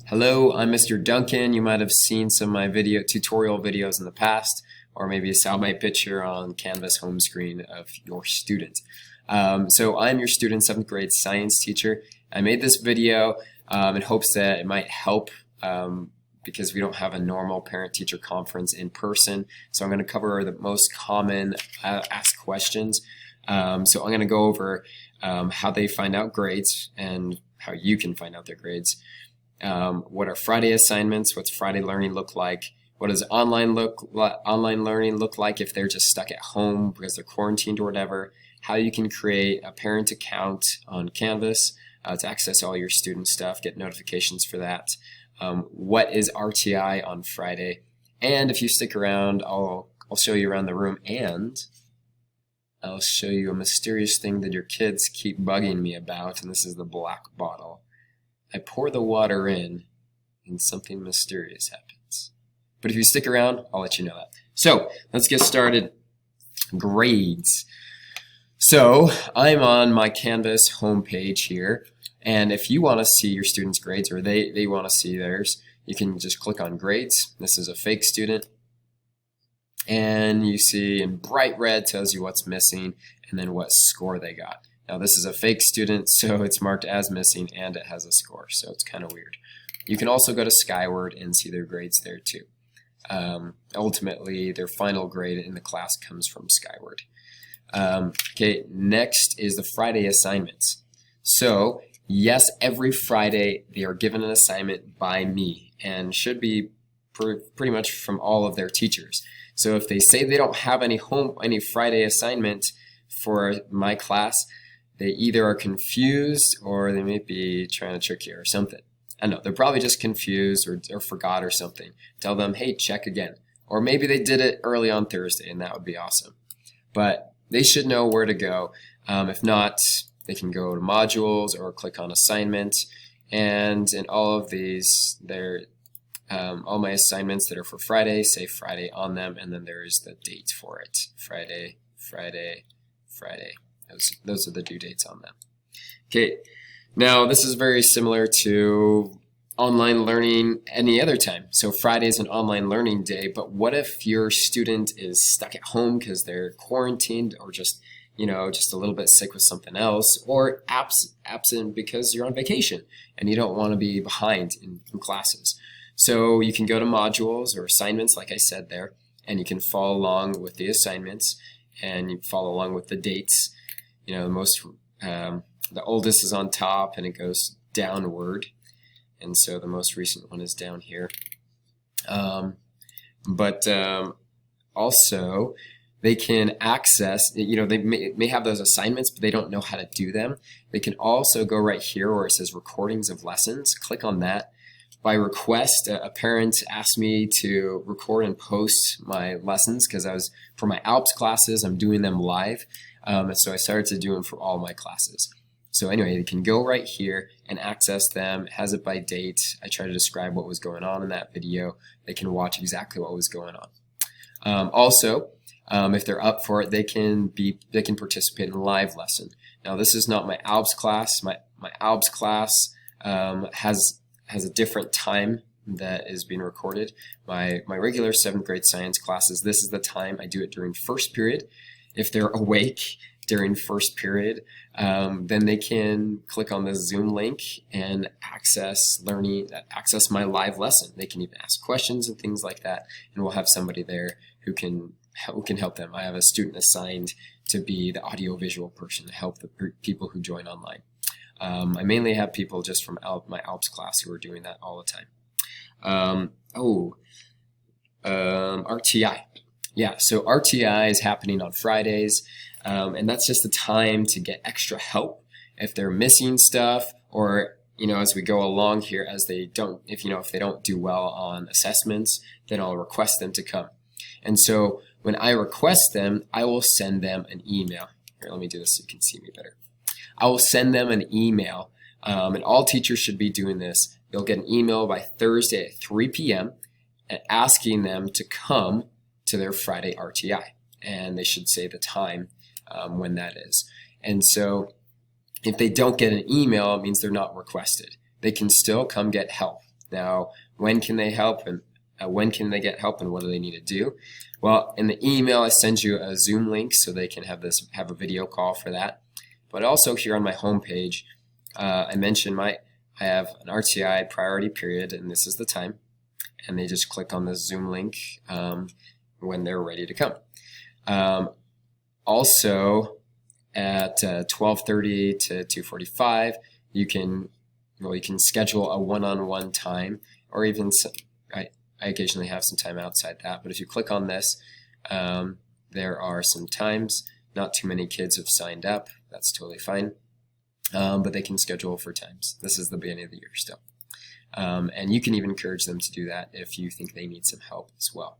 Hello, I'm Mr. Duncan. You might have seen some of my tutorial videos in the past, or maybe saw my picture on Canvas home screen of your student. So I'm your student 7th grade science teacher. I made this video in hopes that it might help because we don't have a normal parent-teacher conference in person. So I'm going to cover the most common asked questions. So I'm going to go over how they find out grades and how you can find out their grades. What are Friday assignments? What's Friday learning look like? What does online learning look like if they're just stuck at home because they're quarantined or whatever? How you can create a parent account on Canvas to access all your student stuff, get notifications for that. What is RTI on Friday? And if you stick around, I'll show you around the room, and I'll show you a mysterious thing that your kids keep bugging me about, and this is the black bottle. I pour the water in, and something mysterious happens. But if you stick around, I'll let you know that. So let's get started. Grades. So I'm on my Canvas homepage here, and if you want to see your students' grades, or they want to see theirs, you can just click on grades. This is a fake student, and you see in bright red tells you what's missing and then what score they got. Now this is a fake student, so it's marked as missing and it has a score, so it's kind of weird. You can also go to Skyward and see their grades there too. Ultimately, their final grade in the class comes from Skyward. Okay, next is the Friday assignments. So yes, every Friday they are given an assignment by me and should be pretty much from all of their teachers. So if they say they don't have any Friday assignment for my class, they either are confused or they may be trying to trick you or something. I know, they're probably just confused or forgot or something. Tell them, hey, check again. Or maybe they did it early on Thursday, and that would be awesome. But they should know where to go. If not, they can go to modules or click on assignment. And in all of these, all my assignments that are for Friday say Friday on them, and then there is the date for it. Friday, Friday, Friday. Those are the due dates on them. Okay, now this is very similar to online learning any other time. So Friday is an online learning day, but what if your student is stuck at home because they're quarantined or just a little bit sick with something else, or absent because you're on vacation and you don't want to be behind in classes. So you can go to modules or assignments, like I said there, and you can follow along with the assignments and you follow along with the dates. The oldest is on top and it goes downward, and so the most recent one is down here. Also they can access, they may have those assignments, but they don't know how to do them. They can also go right here where it says recordings of lessons. Click on that. By request, a parent asked me to record and post my lessons because for my ALPS classes, I'm doing them live. And so I started to do them for all my classes. So anyway, you can go right here and access them. It has it by date. I try to describe what was going on in that video. They can watch exactly what was going on. Also, if they're up for it, they can participate in a live lesson. Now this is not my ALPS class. My ALPS class has a different time that is being recorded. My regular 7th grade science classes, this is the time. I do it during first period. If they're awake during first period, then they can click on the Zoom link and access my live lesson. They can even ask questions and things like that, and we'll have somebody there who can help them. I have a student assigned to be the audiovisual person to help the people who join online. I mainly have people just from my ALPS class who are doing that all the time. RTI. Yeah, so RTI is happening on Fridays, and that's just the time to get extra help if they're missing stuff, or as we go along here, if they don't do well on assessments, then I'll request them to come. And so when I request them, I will send them an email. Here, let me do this so you can see me better. I will send them an email, and all teachers should be doing this. They'll get an email by Thursday at 3 p.m. asking them to come to their Friday RTI, and they should say the time when that is. And so if they don't get an email, it means they're not requested. They can still come get help. Now, when can they help, and when can they get help, and what do they need to do? Well, in the email, I send you a Zoom link so they can have a video call for that. But also here on my homepage, I mentioned I have an RTI priority period, and this is the time. And they just click on the Zoom link when they're ready to come. Also, at 12:30 to 2:45, you can schedule a one-on-one time, or even I occasionally have some time outside that. But if you click on this, there are some times. Not too many kids have signed up. That's totally fine. But they can schedule for times. This is the beginning of the year still. And you can even encourage them to do that if you think they need some help as well.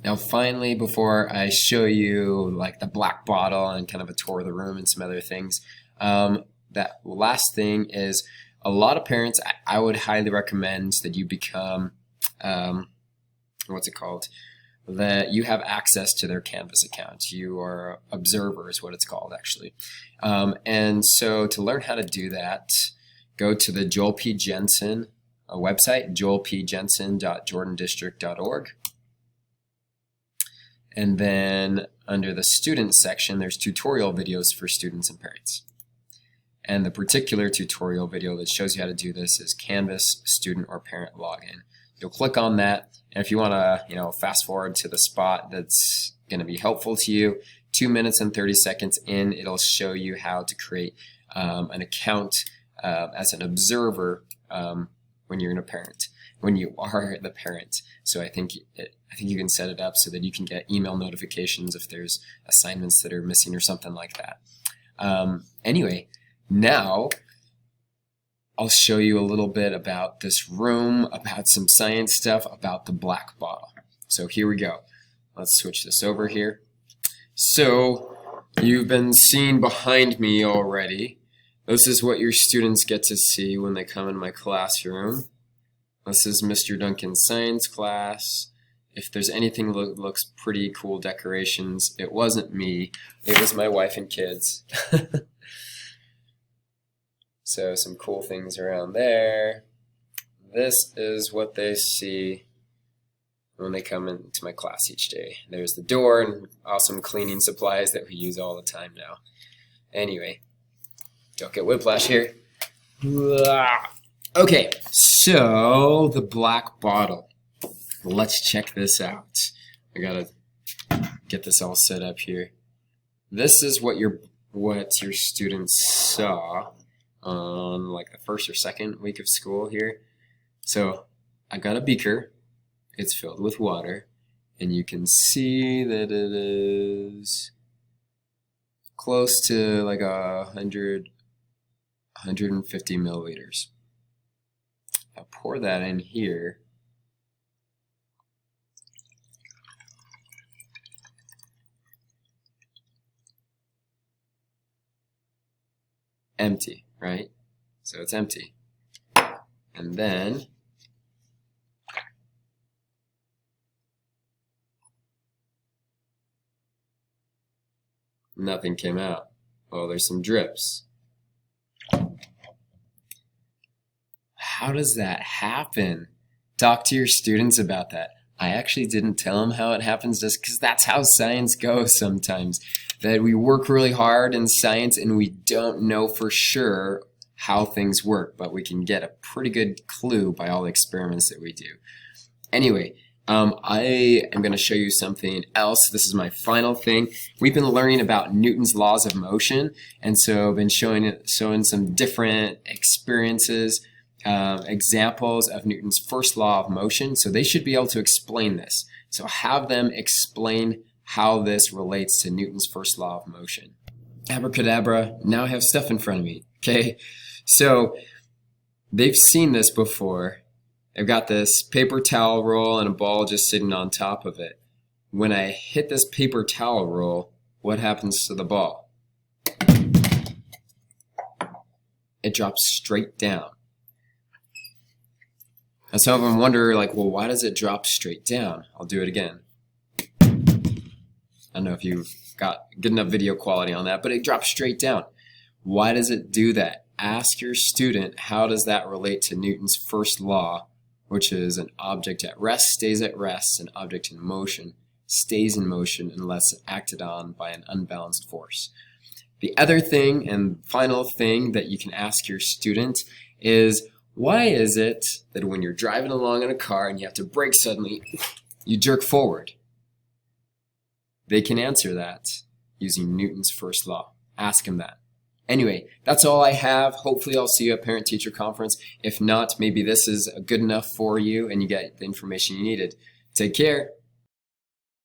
Now finally, before I show you like the black bottle and kind of a tour of the room and some other things, that last thing is a lot of parents, I would highly recommend that you become, that you have access to their Canvas account. You are observer is what it's called actually. And so to learn how to do that, go to the Joel P. Jensen website, joelpjensen.jordandistrict.org. And then under the students section, there's tutorial videos for students and parents. And the particular tutorial video that shows you how to do this is Canvas student or parent login. You'll click on that, and if you want to, fast forward to the spot that's going to be helpful to you, 2 minutes and 30 seconds in, it'll show you how to create an account as an observer when you're when you are the parent. So I think you can set it up so that you can get email notifications if there's assignments that are missing or something like that. Anyway, now I'll show you a little bit about this room, about some science stuff, about the black bottle. So here we go. Let's switch this over here. So you've been seeing behind me already. This is what your students get to see when they come in my classroom. This is Mr. Duncan's science class. If there's anything that looks pretty cool decorations, it wasn't me. It was my wife and kids. So some cool things around there. This is what they see when they come into my class each day. There's the door and awesome cleaning supplies that we use all the time now. Anyway, don't get whiplash here. Okay, so the black bottle. Let's check this out. I gotta get this all set up here. This is what your students saw on like the first or second week of school here. So I got a beaker. It's filled with water, and you can see that it is close to like 150 milliliters. I'll pour that in here. Empty, right? So it's empty. And then nothing came out. Well, there's some drips. How does that happen? Talk to your students about that. I actually didn't tell them how it happens just because that's how science goes sometimes. That we work really hard in science and we don't know for sure how things work, but we can get a pretty good clue by all the experiments that we do. Anyway, I am going to show you something else. This is my final thing. We've been learning about Newton's laws of motion, and so I've been showing some different experiences, examples of Newton's first law of motion. So they should be able to explain this. So have them explain how this relates to Newton's first law of motion. Abracadabra, now I have stuff in front of me, okay? So they've seen this before. They've got this paper towel roll and a ball just sitting on top of it. When I hit this paper towel roll, what happens to the ball? It drops straight down. And some of them wonder, like, well, why does it drop straight down? I'll do it again. I don't know if you've got good enough video quality on that, but it drops straight down. Why does it do that? ask your student, how does that relate to Newton's first law, which is an object at rest stays at rest, an object in motion stays in motion unless acted on by an unbalanced force. The other thing and final thing that you can ask your student is, why is it that when you're driving along in a car and you have to brake suddenly, you jerk forward? They can answer that using Newton's first law. Ask them that. Anyway, that's all I have. Hopefully I'll see you at parent-teacher conference. If not, maybe this is good enough for you and you get the information you needed. Take care.